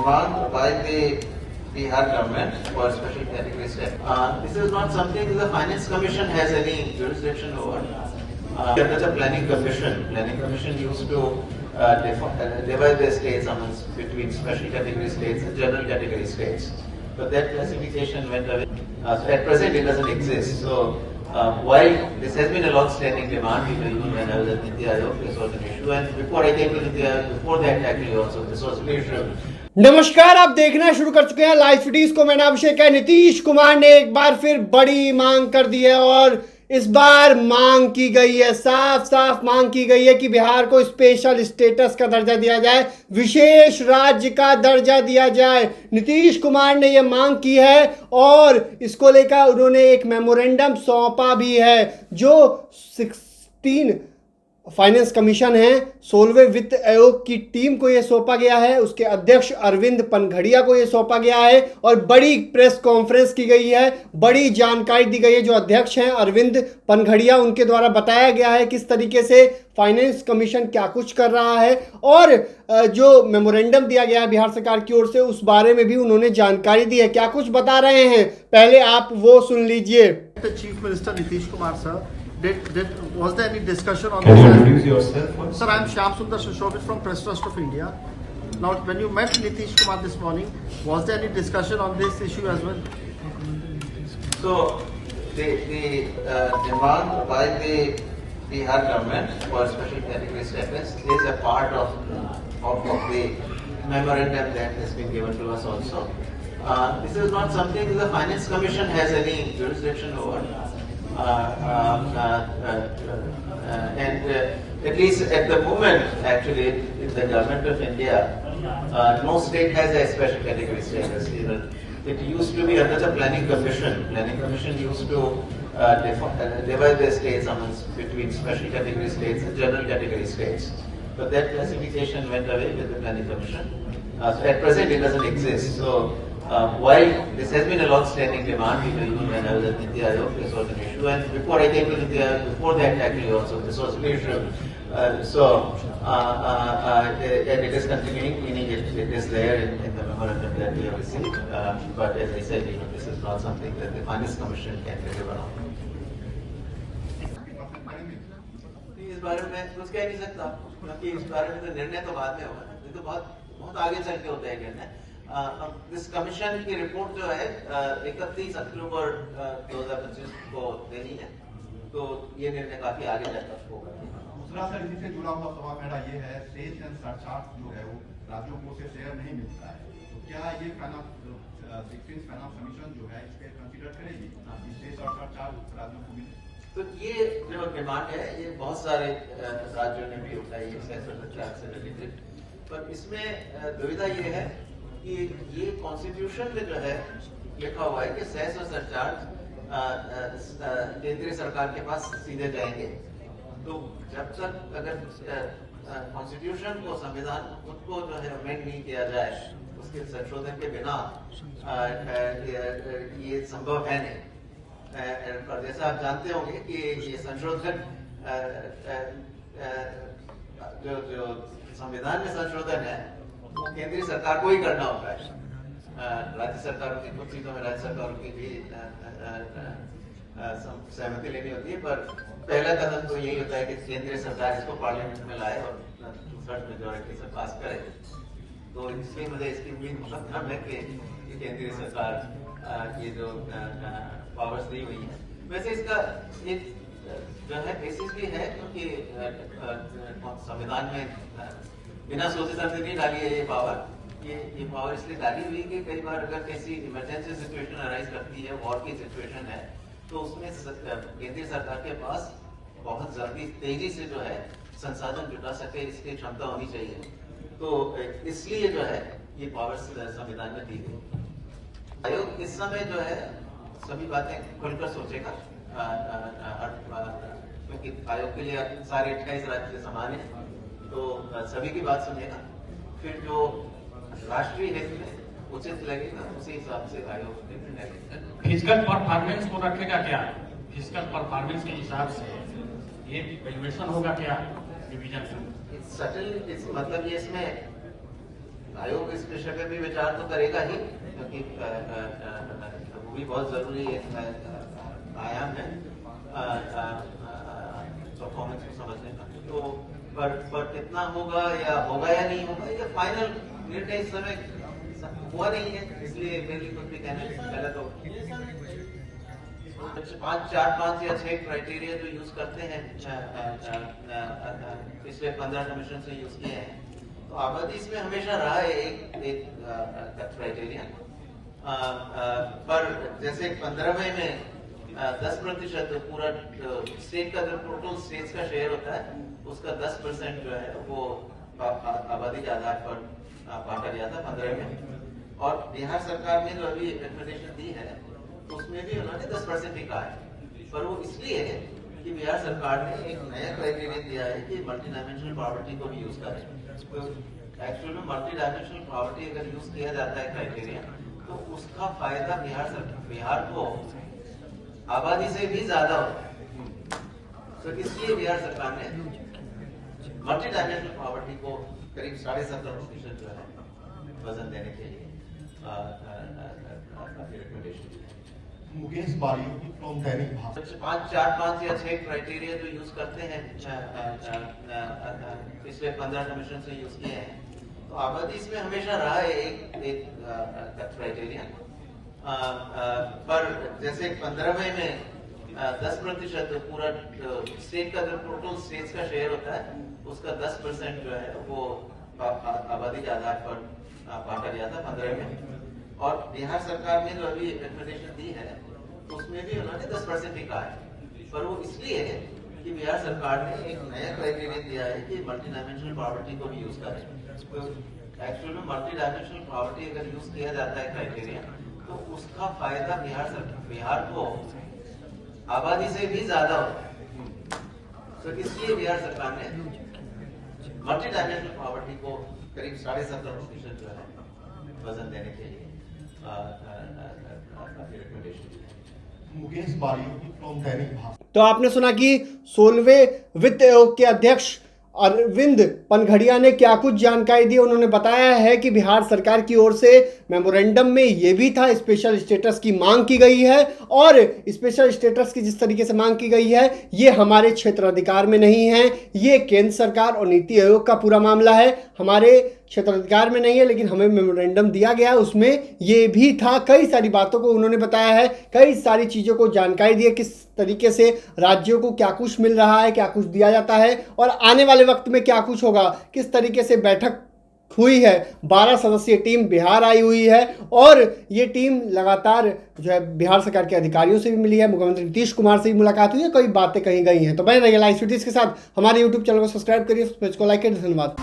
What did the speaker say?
demand by the Bihar government for special category status. This is not something the Finance Commission has any jurisdiction over. Under the Planning Commission used to divide the states between special category states and general category states. But that classification went away. So at present it doesn't exist. So while this has been a long-standing demand, even when I was at Niti Aayog, this was an issue. And before I came to Niti Aayog, before that actually also, this was an issue. नमस्कार, आप देखना शुरू कर चुके हैं live फीडीज को। मैंने अभिषेक है। नीतीश कुमार ने एक बार फिर बड़ी मांग कर दी है और इस बार मांग की गई है, साफ साफ मांग की गई है कि बिहार को स्पेशल स्टेटस का दर्जा दिया जाए, विशेष राज्य का दर्जा दिया जाए। नीतीश कुमार ने यह मांग की है और इसको लेकर उन्होंने एक मेमोरेंडम सौंपा भी है जो 16 फाइनेंस कमीशन है, 16वें वित्त आयोग की टीम को यह सौंपा गया है। उसके अध्यक्ष अरविंद पनघड़िया को यह सौंपा गया है और बड़ी प्रेस कॉन्फ्रेंस की गई है, बड़ी जानकारी दी गई है। जो अध्यक्ष हैं अरविंद पनघड़िया, उनके द्वारा बताया गया है किस तरीके से फाइनेंस कमीशन क्या कुछ कर रहा है और जो मेमोरेंडम दिया गया है बिहार सरकार की ओर से, उस बारे में भी उन्होंने जानकारी दी है। क्या कुछ बता रहे हैं, पहले आप वो सुन लीजिए। Chief minister Nitish Kumar sir, was there any discussion on Can this? you introduce yourself first? Sir, I am Shyam Sundar Shishobit from Press Trust of India. Now, when you met Nitish Kumar this morning, was there any discussion on this issue as well? So, the demand by the Bihar government for special category status is a part of the memorandum that has been given to us also. This is not something the Finance Commission has any jurisdiction over. And at least at the moment, actually, in the government of India, no state has a special category status. It used to be under the Planning Commission. Planning Commission used to divide the states between special category states and general category states. But that classification went away with the Planning Commission. So at present, it doesn't exist. So while this has been a long-standing demand, even when I was at Niti Aayog, this was an issue. And before I came to Niti Aayog, before that actually also, this was an issue. And it is continuing, meaning it is there in the memorandum that we have received. But as I said, this is not something that the Finance Commission can deliver on. इस बारे में कुछ कह नहीं सकता, क्योंकि इस बारे में तो निर्णय तो बाद में होगा, ये तो बहुत आगे चल के होता है निर्णय। इस कमीशन की रिपोर्ट जो है 31 अक्टूबर 2025 को देनी है, तो ये निर्णय काफी आगे जाकर होगा। दूसरा सर, इसी से जुड़ा हुआ सवाल मेरा ये है, सेस एंड सरचार्ज जो है वो राज्यों को से शेयर नहीं मिलता है, तो क्या ये 16 फाइनेंस कमीशन जो है इस पे कंसीडर करेगी कि सेस और सरचार्ज राज्यों को मिले? तो ये जो डिमांड है ये बहुत सारे राज्यों ने भी उठाई है सेस और सरचार्ज से रिलेटेड, पर इसमें दुविधा ये है कि ये कॉन्स्टिट्यूशन में जो है लिखा हुआ है कि सेस और सरचार्ज केंद्रीय सरकार के पास सीधे जाएंगे। तो जब तक अगर कॉन्स्टिट्यूशन को, संविधान खुद को जो है अमेंड नहीं किया जाए, उसके संशोधन के बिना ये संभव है नहीं। पर जैसा आप जानते होंगे कि ये संशोधन जो संविधान में संशोधन है वो केंद्रीय सरकार को ही करना होता है। राज्य सरकारों की कुछ चीजों में राज्य सरकारों की भी सहमति लेनी होती है, पर पहला कदम तो यही होता है कि केंद्रीय सरकार इसको पार्लियामेंट में लाए और 2/3 मेजोरिटी से पास करे। तो इसलिए मुझे इसकी उम्मीद बहुत कम है कि केंद्रीय सरकार ये जो पावर्स दी हुई है, वैसे इसका एक जो है बेसिस भी है, क्योंकि संविधान में बिना सोचे समझे नहीं डाली है ये पावर। ये पावर इसलिए डाली हुई कि कई बार अगर कैसी इमरजेंसी सिचुएशन अराइज करती है, वॉर की सिचुएशन है, तो उसमें केंद्रीय सरकार के पास बहुत जल्दी तेजी से जो है संसाधन जुटा सके, इसकी क्षमता होनी चाहिए। तो इसलिए जो है ये पावर संविधान में दी गई। आयोग इस समय जो है सभी बातें खुलकर सोचेगा, क्योंकि आयोग के लिए सारे 28 राज्य समान है, तो सभी की बात सुनेगा, फिर जो राष्ट्रीय हित में उचित लगेगा उसी हिसाब से आयोग निर्णय लेगा। फिजिकल परफॉर्मेंस को रखेगा क्या? फिजिकल परफॉर्मेंस के हिसाब से ये वैल्यूएशन होगा क्या डिवीजन में? सटल मतलब ये इसमें आयोग इस विषय पे भी विचार तो करेगा ही, क्योंकि वो भी बहुत जरूरी आयाम है परफॉर्मेंस को समझने का। तो पर कितना होगा या नहीं होगा, ये फाइनल निर्णय इस समय हुआ नहीं है, इसलिए मेरे लिए कुछ भी कहने से पहले तो 5 या 6 क्राइटेरिया जो यूज करते हैं पिछले 15 कमीशन से यूज किए हैं, तो आबादी इसमें हमेशा रहा है एक क्राइटेरिया। पर जैसे 15वें में 10% पूरा स्टेट का जो टोटल स्टेट्स का शेयर होता है उसका 10% जो है वो आबादी के आधार पर बांटा गया था 15 में। और बिहार सरकार ने जो अभी रिकमेंडेशन दी है तो उसमें भी उन्होंने 10% ही कहा है, पर वो इसलिए है कि बिहार सरकार ने एक नया क्राइटेरिया दिया है कि मल्टी डायमेंशनल पॉवर्टी को भी यूज करें। तो एक्चुअल में मल्टी डायमेंशनल पॉवर्टी अगर यूज किया जाता है क्राइटेरिया, तो उसका फायदा बिहार को आबादी से भी ज्यादा होता है। तो इसलिए बिहार सरकार ने मल्टी डायमेंशनल पॉवर्टी को करीब 7.5% जो है वजन देने के लिए रिकमेंडेशन दी है। मुकेश बारियोगी फ्रॉम दैनिक भास्कर। 5 या 6 क्राइटेरिया जो यूज करते हैं पिछले 15 कमीशन से यूज किए हैं, तो आबादी इसमें हमेशा रहा है एक क्राइटेरिया। पर जैसे 15वें में 10% पूरा स्टेट का जो टोटल स्टेट्स का शेयर होता है उसका 10% जो है वो आबादी के आधार पर बांटा गया था 15 में। और बिहार सरकार ने जो अभी रिकमेंडेशन दी है तो उसमें भी उन्होंने 10% ही कहा है, पर वो इसलिए है कि बिहार सरकार ने एक नया क्राइटेरिया दिया है कि मल्टी डायमेंशनल पॉवर्टी को भी यूज करें। तो एक्चुअल में मल्टी डायमेंशनल पॉवर्टी अगर यूज किया जाता है क्राइटेरिया, तो उसका फायदा बिहार को आबादी से भी ज्यादा होता है। तो इसलिए बिहार सरकार ने मल्टी डायमेंशनल पॉवर्टी को करीब 7.5% जो है वजन देने के लिए रिकमेंडेशन दी है। मुकेश बारियोगी फ्रॉम दैनिक भास्कर। तो आपने सुना कि 16वें वित्त आयोग के अध्यक्ष अरविंद पनघड़िया ने क्या कुछ जानकारी दी। उन्होंने बताया है कि बिहार सरकार की ओर से मेमोरेंडम में ये भी था, स्पेशल स्टेटस की मांग की गई है, और स्पेशल स्टेटस की जिस तरीके से मांग की गई है ये हमारे क्षेत्राधिकार में नहीं है, ये केंद्र सरकार और नीति आयोग का पूरा मामला है, हमारे क्षेत्राधिकार में नहीं है। लेकिन हमें मेमोरेंडम दिया गया, उसमें ये भी था। कई सारी बातों को उन्होंने बताया है, कई सारी चीज़ों को जानकारी दी है, किस तरीके से राज्यों को क्या कुछ मिल रहा है, क्या कुछ दिया जाता है और आने वाले वक्त में क्या कुछ होगा, किस तरीके से बैठक हुई है। 12 सदस्यीय टीम बिहार आई हुई है और ये टीम लगातार जो है बिहार सरकार के अधिकारियों से भी मिली है, मुख्यमंत्री नीतीश कुमार से भी मुलाकात हुई है, कई बातें कही गई हैं। तो बने रहिए लाइव स्टडीज के साथ, हमारे यूट्यूब चैनल को सब्सक्राइब करिए, पेज को लाइक करिए। धन्यवाद।